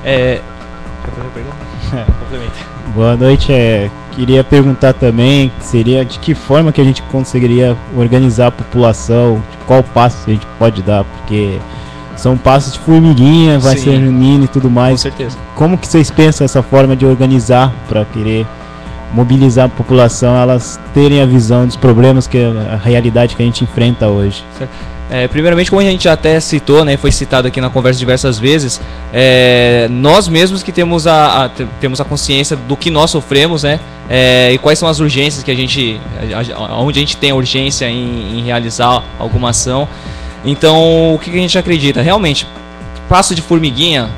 Quer fazer a pergunta? Complementa. Boa noite. Queria perguntar também, seria de que forma que a gente conseguiria organizar a população, qual passo a gente pode dar, porque são passos de formiguinha, vai Sim. ser reunindo e tudo mais. Com certeza. Como que vocês pensam essa forma de organizar para querer mobilizar a população, elas terem a visão dos problemas, que a realidade que a gente enfrenta hoje? Primeiramente, como a gente até citou, né, foi citado aqui na conversa diversas vezes, nós mesmos que temos temos a consciência do que nós sofremos, né, e quais são as urgências que onde a gente tem a urgência em realizar alguma ação. Então, o que a gente acredita? Realmente, passo de formiguinha,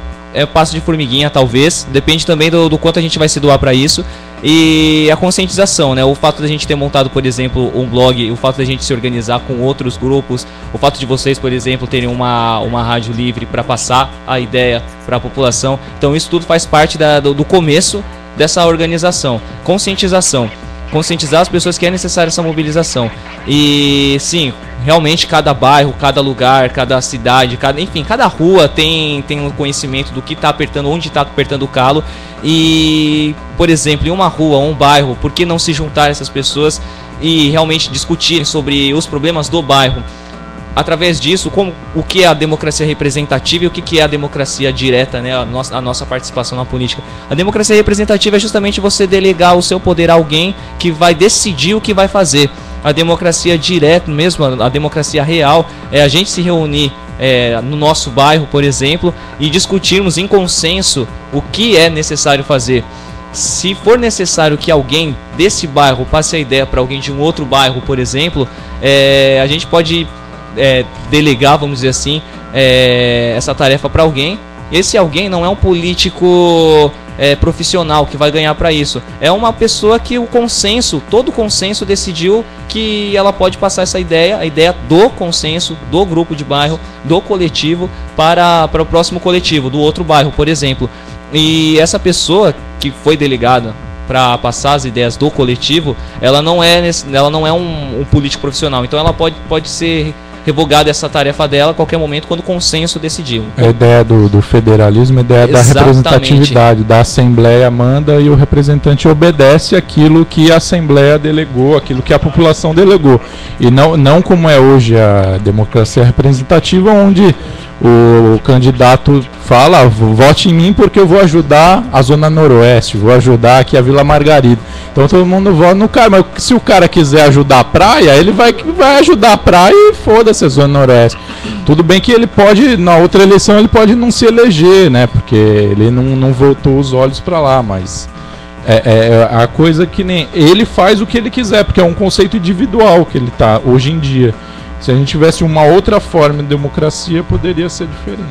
passo de formiguinha talvez, depende também do quanto a gente vai se doar para isso. E a conscientização, né? O fato da gente ter montado, por exemplo, um blog, o fato da gente se organizar com outros grupos, o fato de vocês, por exemplo, terem uma rádio livre para passar a ideia para a população. Então isso tudo faz parte do começo dessa organização. Conscientização. Conscientizar as pessoas que é necessária essa mobilização. E sim, realmente cada bairro, cada lugar, cada cidade, cada rua tem um conhecimento do que está apertando, onde está apertando o calo. E, por exemplo, em uma rua, um bairro, por que não se juntar essas pessoas e realmente discutirem sobre os problemas do bairro? Através disso, o que é a democracia representativa e o que é a democracia direta, né? A nossa participação na política. A democracia representativa é justamente você delegar o seu poder a alguém que vai decidir o que vai fazer. A democracia direta mesmo, a democracia real, é a gente se reunir no nosso bairro, por exemplo, e discutirmos em consenso o que é necessário fazer. Se for necessário que alguém desse bairro passe a ideia para alguém de um outro bairro, por exemplo, a gente pode delegar, vamos dizer assim, essa tarefa para alguém. Esse alguém não é um político profissional que vai ganhar para isso. É uma pessoa que todo o consenso decidiu que ela pode passar essa ideia, a ideia do consenso, do grupo de bairro, do coletivo, para o próximo coletivo, do outro bairro, por exemplo. E essa pessoa que foi delegada para passar as ideias do coletivo, ela não é um político profissional. Então ela pode ser revogada essa tarefa dela a qualquer momento quando o consenso decidiu. A ideia do federalismo, a ideia da representatividade, da Assembleia manda e o representante obedece aquilo que a Assembleia delegou, aquilo que a população delegou. E não como é hoje a democracia representativa, onde o candidato fala: vote em mim porque eu vou ajudar a Zona Noroeste, vou ajudar aqui a Vila Margarida. Então todo mundo vota no cara, mas se o cara quiser ajudar a praia, ele vai ajudar a praia e foda-se a Zona Noroeste. Tudo bem que ele pode, na outra eleição, ele pode não se eleger, né? Porque ele não voltou os olhos para lá, mas a coisa que nem ele faz o que ele quiser, porque é um conceito individual que ele tá hoje em dia. Se a gente tivesse uma outra forma de democracia, poderia ser diferente.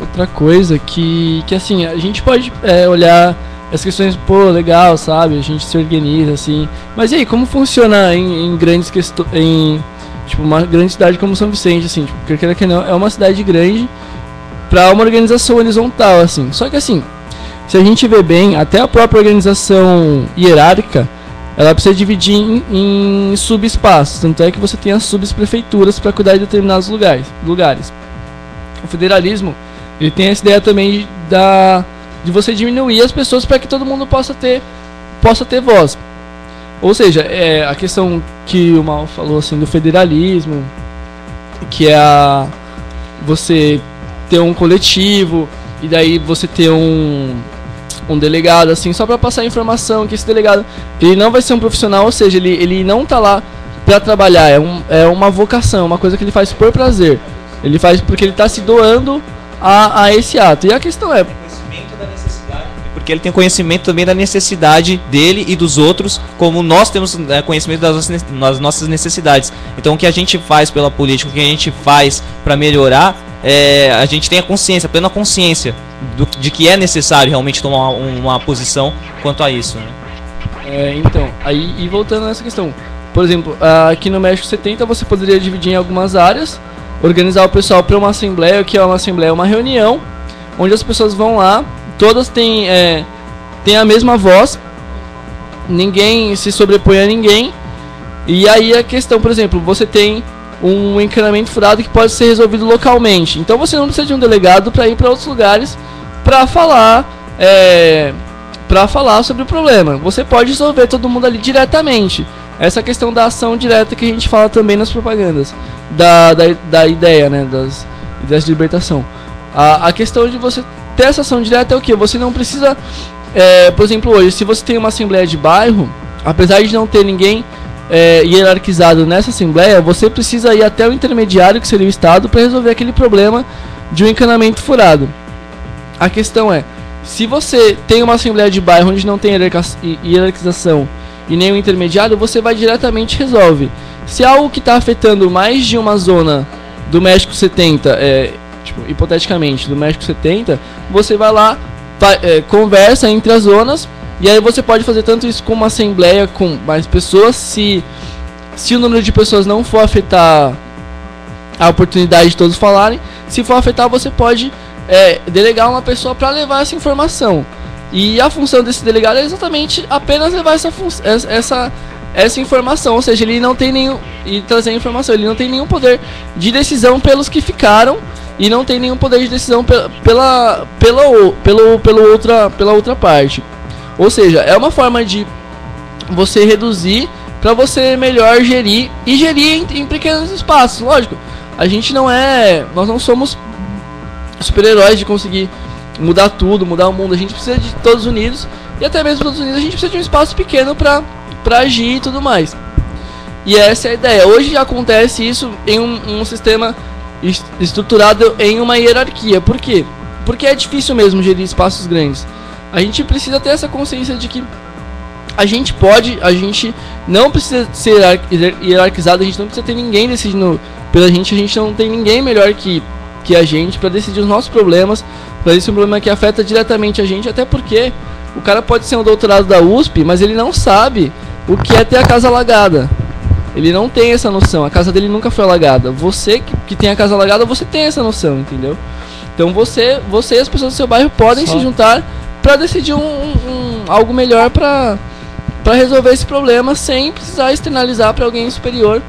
Outra coisa que assim, a gente pode olhar as questões, pô, legal, sabe? A gente se organiza, assim. Mas e aí, como funciona em grandes questões, tipo, uma grande cidade como São Vicente, assim, tipo, porque quer que não, é uma cidade grande para uma organização horizontal, assim. Só que assim, se a gente vê bem, até a própria organização hierárquica, ela precisa dividir em subespaços. Tanto é que você tem as subprefeituras para cuidar de determinados lugares. O federalismo, ele tem essa ideia também de você diminuir as pessoas para que todo mundo possa ter voz. Ou seja, a questão que o Mal falou assim, do federalismo, que é você ter um coletivo e daí você ter um delegado, assim, só para passar a informação que esse delegado, ele não vai ser um profissional, ou seja, ele não tá lá para trabalhar, é uma vocação, uma coisa que ele faz por prazer. Ele faz porque ele tá se doando a esse ato. E a questão é porque ele tem conhecimento também da necessidade dele e dos outros, como nós temos conhecimento das nossas necessidades. Então o que a gente faz pela política, o que a gente faz para melhorar, a gente tem a consciência, a plena consciência de que é necessário realmente tomar uma posição quanto a isso, né? Então, aí, e voltando nessa questão, por exemplo, aqui no México 70 você poderia dividir em algumas áreas, organizar o pessoal para uma assembleia, o que é uma assembleia? Uma reunião, onde as pessoas vão lá, todas têm a mesma voz, ninguém se sobrepõe a ninguém, e aí a questão, por exemplo, você tem um encanamento furado que pode ser resolvido localmente, então você não precisa de um delegado para ir para outros lugares para falar sobre o problema. Você pode resolver todo mundo ali diretamente. Essa questão da ação direta que a gente fala também nas propagandas da ideia, né, das ideias de libertação. A questão de você ter essa ação direta é o que? Você não precisa, por exemplo, hoje, se você tem uma assembleia de bairro, apesar de não ter ninguém hierarquizado nessa assembleia, você precisa ir até o intermediário, que seria o Estado, para resolver aquele problema de um encanamento furado. A questão é, se você tem uma assembleia de bairro onde não tem hierarquização e nem o intermediário, você vai diretamente e resolve. Se é algo que está afetando mais de uma zona do México 70, hipoteticamente, do México 70, você vai lá, conversa entre as zonas, e aí você pode fazer tanto isso com uma assembleia com mais pessoas, se o número de pessoas não for afetar a oportunidade de todos falarem. Se for afetar, você pode delegar uma pessoa para levar essa informação. E a função desse delegado é exatamente apenas levar essa informação, ou seja, ele não tem nenhum, e trazer a informação, ele não tem nenhum poder de decisão pelos que ficaram, e não tem nenhum poder de decisão pela outra parte. Ou seja, é uma forma de você reduzir para você melhor gerir, e gerir em pequenos espaços. Lógico, nós não somos super-heróis de conseguir mudar tudo, mudar o mundo. A gente precisa de Estados Unidos, e até mesmo nos Estados Unidos a gente precisa de um espaço pequeno para agir e tudo mais. E essa é a ideia. Hoje acontece isso em um sistema estruturado em uma hierarquia. Por quê? Porque é difícil mesmo gerir espaços grandes. A gente precisa ter essa consciência de que a gente não precisa ser hierarquizado, a gente não precisa ter ninguém decidindo pela gente, a gente não tem ninguém melhor que a gente para decidir os nossos problemas, para decidir um problema que afeta diretamente a gente, até porque o cara pode ser um doutorado da USP, mas ele não sabe o que é ter a casa alagada. Ele não tem essa noção, a casa dele nunca foi alagada. Você que tem a casa alagada, você tem essa noção, entendeu? Então você e as pessoas do seu bairro podem se juntar para decidir algo melhor para resolver esse problema sem precisar externalizar para alguém superior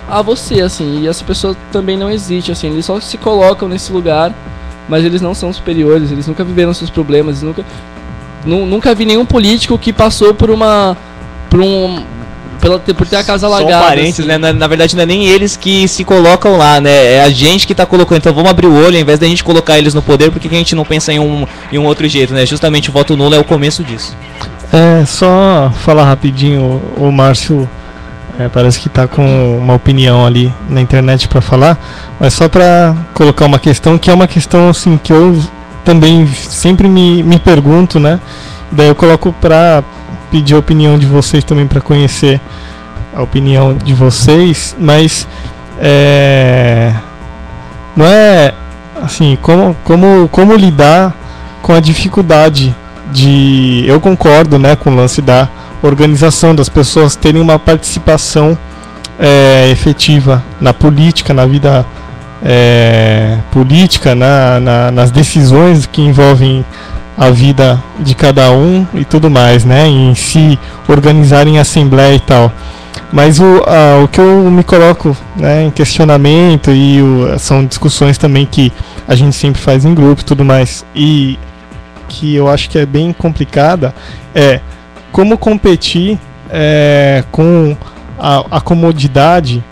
a você, assim. E essa pessoa também não existe, assim. Eles só se colocam nesse lugar, mas eles não são superiores, eles nunca viveram seus problemas, nunca vi nenhum político que passou por ter a casa alagada. São parentes, assim, né? Na verdade não é nem eles que se colocam lá, né? É a gente que tá colocando. Então vamos abrir o olho, ao invés da gente colocar eles no poder, porque que a gente não pensa em um outro jeito, né? Justamente o voto nulo é o começo disso. Só falar rapidinho, o Márcio parece que tá com uma opinião ali na internet para falar, mas só para colocar uma questão, que é uma questão assim que eu também sempre me pergunto, né? Daí eu coloco para pedir a opinião de vocês também, para conhecer a opinião de vocês, mas não é assim, como lidar com a dificuldade de... Eu concordo, né, com o lance da organização, das pessoas terem uma participação efetiva na política, na vida política, nas decisões que envolvem a vida de cada um e tudo mais, né, em se organizar em assembleia e tal. Mas o que eu me coloco, né, em questionamento, e são discussões também que a gente sempre faz em grupo e tudo mais, e que eu acho que é bem complicada, é como competir com a comodidade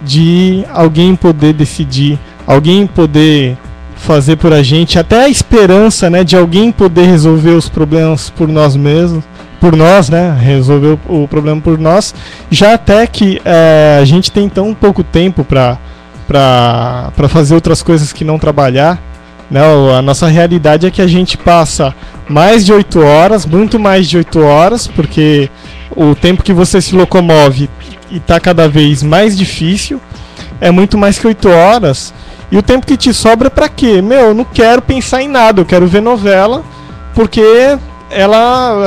de alguém poder decidir, alguém poder fazer por a gente, até a esperança, né, de alguém poder resolver os problemas por nós mesmos, por nós, né, resolver o problema por nós, já até que a gente tem tão pouco tempo para fazer outras coisas que não trabalhar, né? A nossa realidade é que a gente passa mais de 8 horas, muito mais de 8 horas, porque o tempo que você se locomove e está cada vez mais difícil, é muito mais que 8 horas, e o tempo que te sobra é pra quê? Eu não quero pensar em nada, eu quero ver novela, porque eu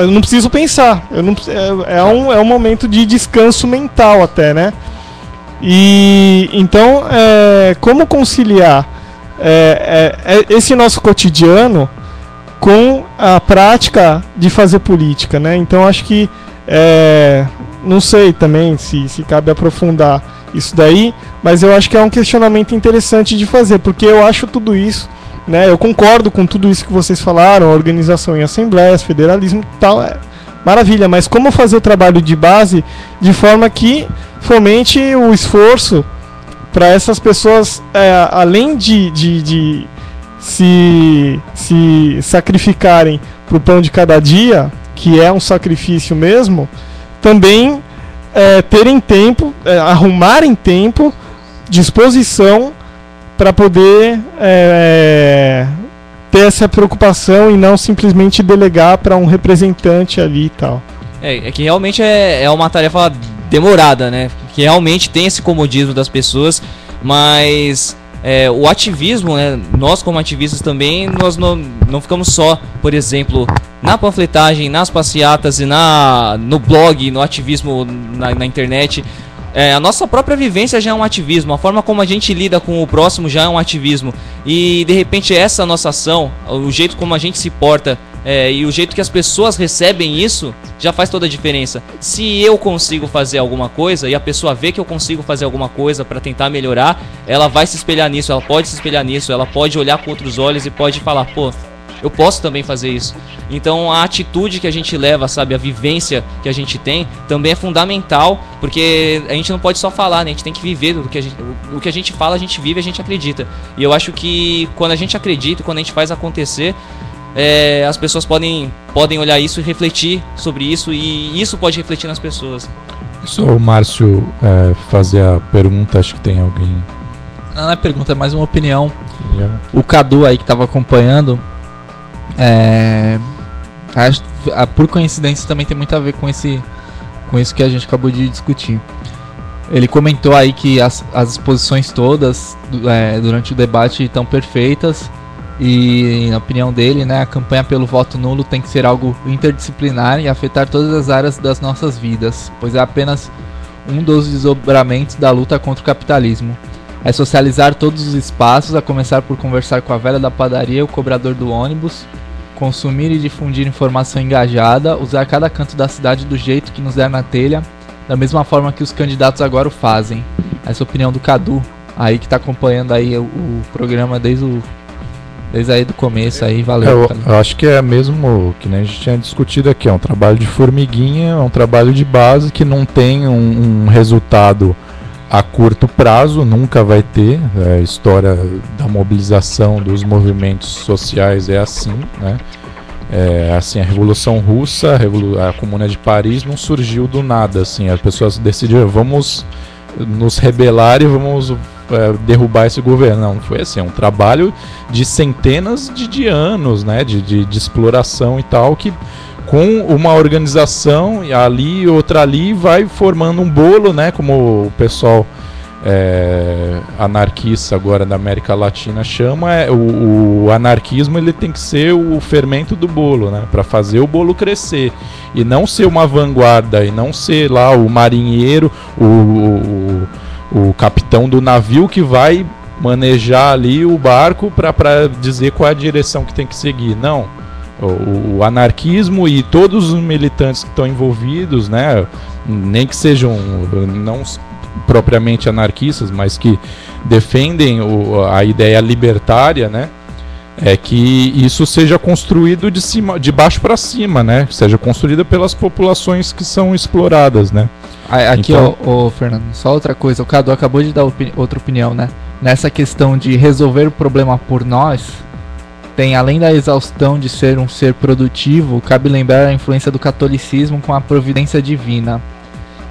não preciso pensar, é um momento de descanso mental até, né? E então, como conciliar esse nosso cotidiano com a prática de fazer política, né? Então acho que não sei também se cabe aprofundar isso daí, mas eu acho que é um questionamento interessante de fazer, porque eu acho tudo isso né? Eu concordo com tudo isso que vocês falaram, organização em assembleias, federalismo e tal, maravilha, mas como fazer o trabalho de base de forma que fomente o esforço para essas pessoas, além de se sacrificarem para o pão de cada dia, que é um sacrifício mesmo, também terem tempo, arrumarem tempo, disposição para poder ter essa preocupação e não simplesmente delegar para um representante ali e tal. É que realmente é uma tarefa demorada, né? Que realmente tem esse comodismo das pessoas, mas o ativismo, né? Nós como ativistas também, nós não ficamos só, por exemplo, na panfletagem, nas passeatas e no blog, no ativismo na internet. A nossa própria vivência já é um ativismo, a forma como a gente lida com o próximo já é um ativismo. E de repente essa nossa ação, o jeito como a gente se porta e o jeito que as pessoas recebem isso já faz toda a diferença. Se eu consigo fazer alguma coisa e a pessoa vê que eu consigo fazer alguma coisa para tentar melhorar, ela vai se espelhar nisso, ela pode se espelhar nisso, ela pode olhar com outros olhos e pode falar, pô, eu posso também fazer isso. Então a atitude que a gente leva, sabe, a vivência que a gente tem também é fundamental, porque a gente não pode só falar, né? A gente tem que viver o que a gente fala, a gente vive, a gente acredita. E eu acho que quando a gente acredita, quando a gente faz acontecer, as pessoas podem olhar isso e refletir sobre isso, e isso pode refletir nas pessoas. Só o Márcio fazer a pergunta, acho que tem alguém. Não é pergunta, é mais uma opinião. O Cadu aí que estava acompanhando, por coincidência também tem muito a ver com isso que a gente acabou de discutir. Ele comentou aí que as exposições todas durante o debate estão perfeitas e, na opinião dele, né, a campanha pelo voto nulo tem que ser algo interdisciplinar e afetar todas as áreas das nossas vidas, pois é apenas um dos desdobramentos da luta contra o capitalismo. É socializar todos os espaços, a começar por conversar com a velha da padaria e o cobrador do ônibus, consumir e difundir informação engajada, usar cada canto da cidade do jeito que nos der na telha, da mesma forma que os candidatos agora o fazem. Essa é a opinião do Cadu, aí que está acompanhando aí o programa desde aí do começo, aí valeu. Eu acho que é mesmo que nem a gente tinha discutido aqui, é um trabalho de formiguinha, é um trabalho de base que não tem um resultado a curto prazo, nunca vai ter. A história da mobilização dos movimentos sociais é assim, né? Assim, a Revolução Russa, a Comuna de Paris não surgiu do nada, assim, as pessoas decidiram, vamos nos rebelar e vamos derrubar esse governo. Não foi assim, é um trabalho de centenas de anos, né, de exploração e tal, que com uma organização ali, outra ali, vai formando um bolo, né, como o pessoal anarquista agora da América Latina chama. O anarquismo, ele tem que ser o fermento do bolo, né, para fazer o bolo crescer, e não ser uma vanguarda, e não ser lá o marinheiro, o capitão do navio que vai manejar ali o barco para dizer qual é a direção que tem que seguir. Não. O anarquismo e todos os militantes que estão envolvidos, né, nem que sejam não propriamente anarquistas, mas que defendem a ideia libertária, né, é que isso seja construído de baixo para cima, né, seja construída pelas populações que são exploradas, né. Aqui, então, Fernando, só outra coisa, o Cadu acabou de dar outra opinião, né, nessa questão de resolver o problema por nós. Tem, além da exaustão de ser um ser produtivo, cabe lembrar a influência do catolicismo com a providência divina.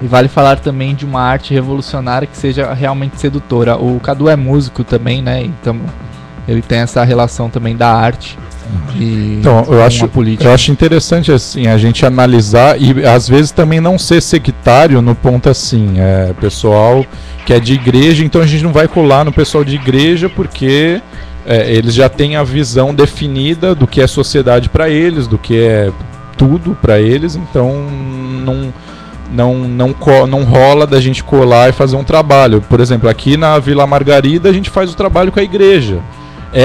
E vale falar também de uma arte revolucionária que seja realmente sedutora. O Cadu é músico também, né? Então ele tem essa relação também da arte então, eu acho interessante assim a gente analisar e às vezes também não ser sectário no ponto assim, pessoal que é de igreja, então a gente não vai colar no pessoal de igreja porque eles já têm a visão definida do que é sociedade para eles, do que é tudo para eles, então não rola da gente colar e fazer um trabalho. Por exemplo, aqui na Vila Margarida a gente faz o trabalho com a igreja.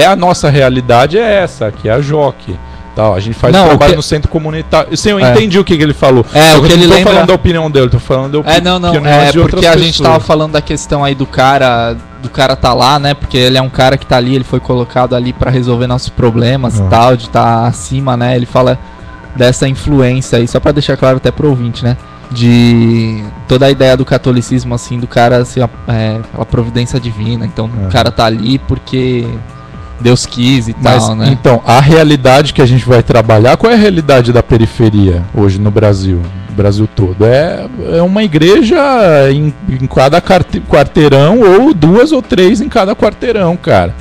A nossa realidade é essa, que é a JOC. A gente faz trabalho no centro comunitário. Sim, eu entendi o que ele falou. O que ele lembra... falando da opinião dele, tô falando da opinião de outras pessoas. Porque a gente tava falando da questão aí do cara do cara tá lá, né? Porque ele é um cara que tá ali, ele foi colocado ali pra resolver nossos problemas e tal, de estar acima, né? Ele fala dessa influência aí, só pra deixar claro até pro ouvinte, né? De toda a ideia do catolicismo, assim, do cara ser a providência divina. Então o cara tá ali porque Deus quis e tal, né? Então, a realidade que a gente vai trabalhar, qual é a realidade da periferia hoje no Brasil? No Brasil todo. É uma igreja em cada quarteirão, ou 2 ou 3 em cada quarteirão, cara.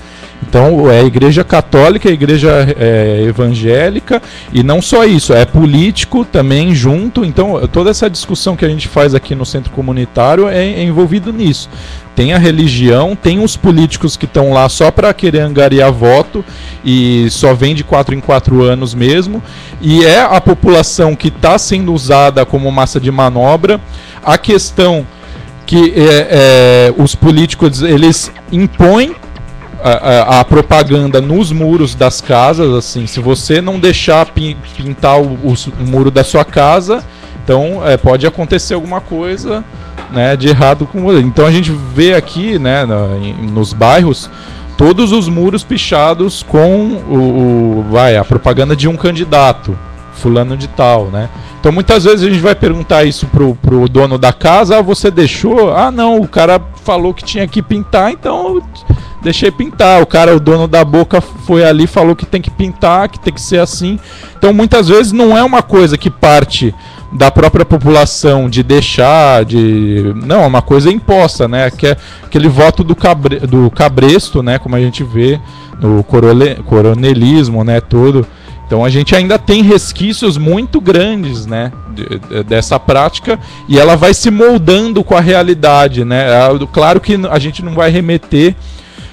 Então é a igreja católica, a igreja evangélica, e não só isso, é político também junto. Então toda essa discussão que a gente faz aqui no centro comunitário é envolvido nisso. Tem a religião, tem os políticos que estão lá só para querer angariar voto e só vem de 4 em 4 anos mesmo, e é a população que está sendo usada como massa de manobra. A questão que os políticos, eles impõem a propaganda nos muros das casas, assim, se você não deixar pintar o muro da sua casa, então pode acontecer alguma coisa, né, de errado com você. Então a gente vê aqui, né, nos bairros, todos os muros pichados com a propaganda de um candidato, fulano de tal, né? Então muitas vezes a gente vai perguntar isso pro dono da casa: você deixou? Ah, não, o cara falou que tinha que pintar, então deixei pintar. O dono da boca foi ali, falou que tem que pintar, que tem que ser assim. Então muitas vezes não é uma coisa que parte da própria população de deixar, não, é uma coisa imposta, né? Que é aquele voto do cabresto, né? Como a gente vê no coronelismo, né? Todo. Então a gente ainda tem resquícios muito grandes, né, dessa prática, e ela vai se moldando com a realidade, né? Claro que a gente não vai remeter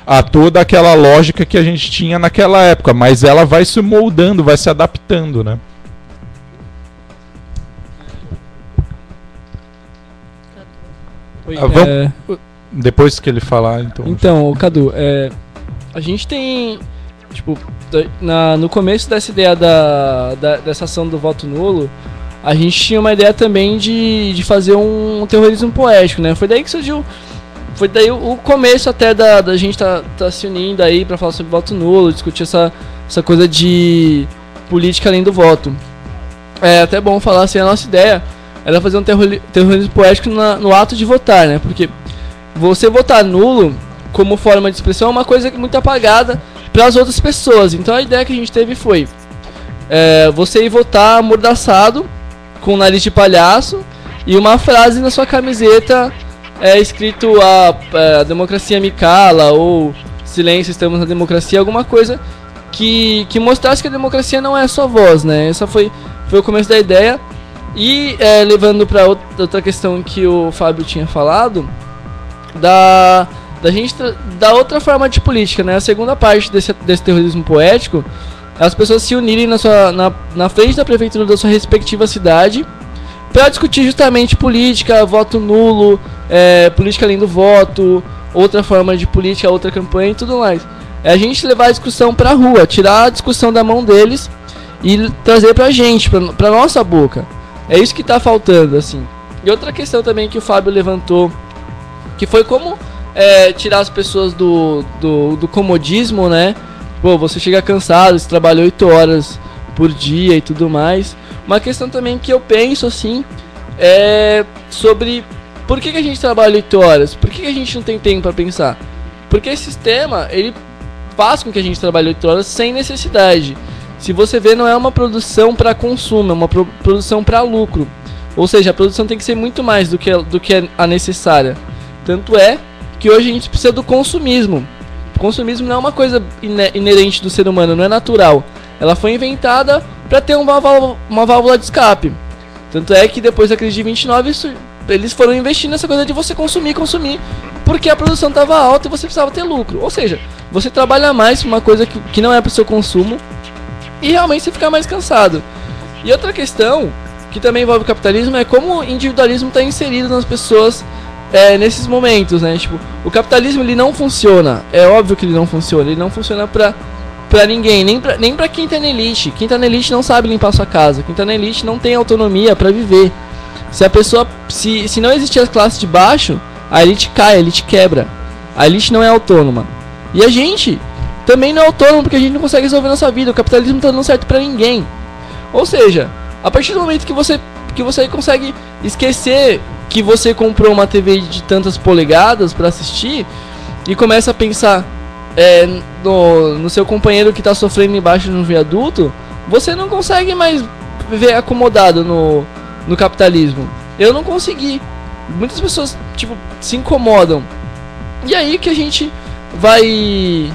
a toda aquela lógica que a gente tinha naquela época, mas ela vai se moldando, vai se adaptando, né? Depois que ele falar, então... Então, Cadu, a gente tem, tipo, no começo dessa ideia dessa ação do voto nulo, a gente tinha uma ideia também de fazer um terrorismo poético, né? Foi daí que surgiu, foi daí o começo até da gente tá se unindo aí pra falar sobre voto nulo, discutir essa coisa de política além do voto. É até bom falar assim, a nossa ideia era fazer um terrorismo poético no ato de votar, né? Porque você votar nulo como forma de expressão é uma coisa muito apagada para as outras pessoas. Então a ideia que a gente teve foi você ir votar amordaçado, com o nariz de palhaço e uma frase na sua camiseta escrito a democracia me cala, ou silêncio, estamos na democracia, alguma coisa que mostrasse que a democracia não é só voz, né? Essa foi o começo da ideia. E levando para outra questão que o Fábio tinha falado, da outra forma de política, né? A segunda parte desse terrorismo poético, as pessoas se unirem na frente da prefeitura da sua respectiva cidade para discutir justamente política, voto nulo, política além do voto, outra forma de política, outra campanha e tudo mais. É a gente levar a discussão pra rua, tirar a discussão da mão deles e trazer pra gente, pra nossa boca. É isso que tá faltando, assim. E outra questão também que o Fábio levantou, que foi como tirar as pessoas do comodismo, né? Pô, você chega cansado, você trabalha 8 horas por dia e tudo mais. Uma questão também que eu penso, assim, é sobre por que a gente trabalha 8 horas? Por que a gente não tem tempo pra pensar? Porque esse sistema, ele faz com que a gente trabalhe 8 horas sem necessidade. Se você vê, não é uma produção para consumo, é uma produção para lucro. Ou seja, a produção tem que ser muito mais do que a necessária. Tanto é que hoje a gente precisa do consumismo. O consumismo não é uma coisa inerente do ser humano, não é natural. Ela foi inventada para ter uma válvula de escape. Tanto é que depois da crise de 29, eles foram investindo nessa coisa de você consumir, porque a produção estava alta e você precisava ter lucro. Ou seja, você trabalha mais uma coisa que não é para o seu consumo, e realmente você fica mais cansado. E outra questão, que também envolve o capitalismo, é como o individualismo está inserido nas pessoas nesses momentos, né? Tipo, o capitalismo, ele não funciona. É óbvio que ele não funciona pra ninguém, nem pra quem tá na elite. Quem tá na elite não sabe limpar sua casa. Quem tá na elite não tem autonomia pra viver. Se a pessoa, se não existir as classes de baixo, a elite cai, a elite quebra. A elite não é autônoma. E a gente também não é autônomo porque a gente não consegue resolver a nossa vida. O capitalismo não tá dando certo pra ninguém. Ou seja, a partir do momento que você consegue esquecer que você comprou uma TV de tantas polegadas pra assistir e começa a pensar no seu companheiro que tá sofrendo embaixo de um viaduto, você não consegue mais viver acomodado no capitalismo. Eu não consegui. Muitas pessoas, tipo, se incomodam. E aí que a gente vai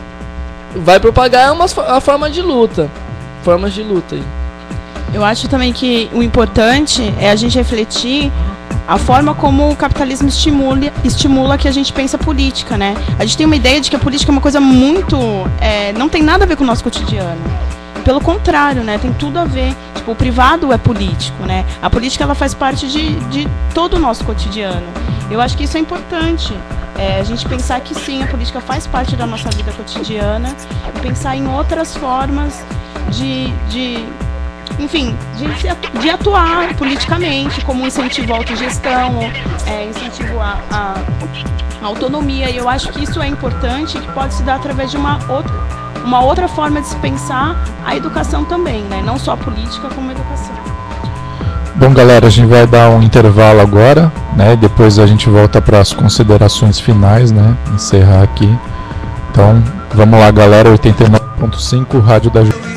propagar a forma de luta. Formas de luta aí. Eu acho também que o importante é a gente refletir a forma como o capitalismo estimula que a gente pensa política, né? A gente tem uma ideia de que a política é uma coisa muito... não tem nada a ver com o nosso cotidiano. Pelo contrário, né? Tem tudo a ver. Tipo, o privado é político, né? A política, ela faz parte de todo o nosso cotidiano. Eu acho que isso é importante. A gente pensar que sim, a política faz parte da nossa vida cotidiana e pensar em outras formas enfim, de atuar politicamente, como incentivo à autogestão, incentivo à autonomia. E eu acho que isso é importante, que pode se dar através de uma outra forma de se pensar a educação também, né? Não só a política, como a educação. Bom, galera, a gente vai dar um intervalo agora, né? Depois a gente volta para as considerações finais, né? Encerrar aqui. Então, vamos lá, galera. 89.5, Rádio da Ju.